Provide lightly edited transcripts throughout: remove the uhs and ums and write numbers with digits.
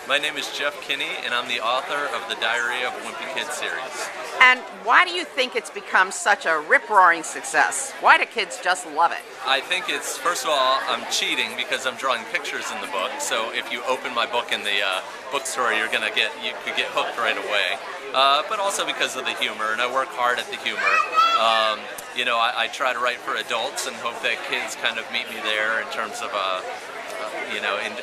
My name is Jeff Kinney, and I'm the author of the Diary of a Wimpy Kid series. And why do you think it's become such a rip-roaring success? Why do kids just love it? I think it's, first of all, I'm cheating because I'm drawing pictures in the book. So if you open my book in the bookstore, you could get hooked right away. But also because of the humor, and I work hard at the humor. I try to write for adults and hope that kids kind of meet me there in terms of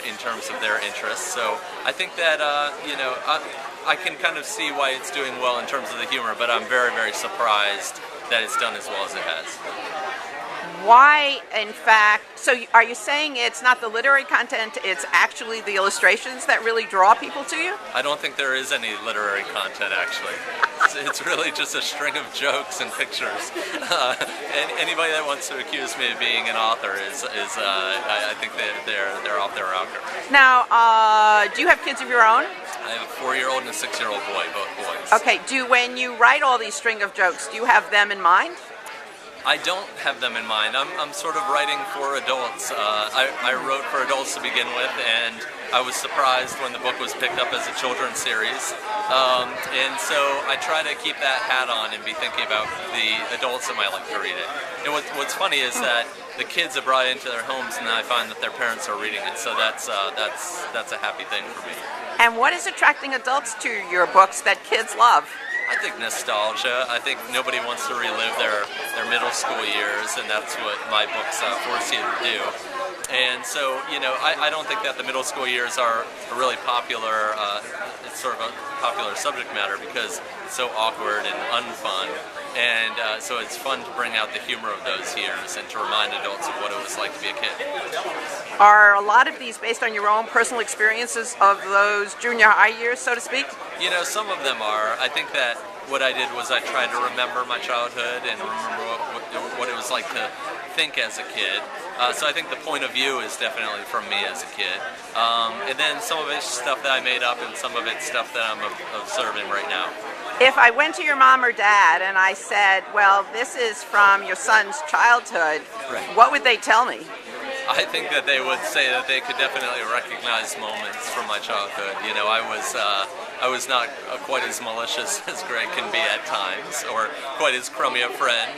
in terms of their interests. So I think that I can kind of see why it's doing well in terms of the humor, but I'm very, very surprised that it's done as well as it has. Why, in fact, so are you saying it's not the literary content, it's actually the illustrations that really draw people to you? I don't think there is any literary content, actually. It's really just a string of jokes and pictures. And anybody that wants to accuse me of being an author I think they're off their rocker. Now, do you have kids of your own? I have a 4-year-old and a 6-year-old boy, both boys. Okay, when you write all these string of jokes, do you have them in mind? I don't have them in mind. I'm sort of writing for adults. I wrote for adults to begin with, and I was surprised when the book was picked up as a children's series. And so I try to keep that hat on and be thinking about the adults that might like to read it. And what's funny is that the kids are brought into their homes, and I find that their parents are reading it. So that's a happy thing for me. And what is attracting adults to your books that kids love? I think nostalgia. I think nobody wants to relive their middle school years, and that's what my books force you to do. And so, I don't think that the middle school years are a really popular, it's sort of a popular subject matter because it's so awkward and unfun. And so it's fun to bring out the humor of those years and to remind adults of what it was like to be a kid. Are a lot of these based on your own personal experiences of those junior high years, so to speak? Some of them are. I think that what I did was I tried to remember my childhood and remember what it was like to think as a kid. So I think the point of view is definitely from me as a kid. And then some of it's stuff that I made up and some of it's stuff that I'm observing right now. If I went to your mom or dad and I said, well, this is from your son's childhood, right, what would they tell me? I think that they would say that they could definitely recognize moments from my childhood. I was not quite as malicious as Greg can be at times, or quite as crummy a friend,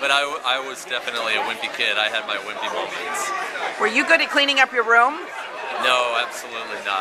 but I was definitely a wimpy kid. I had my wimpy moments. Were you good at cleaning up your room? No, absolutely not.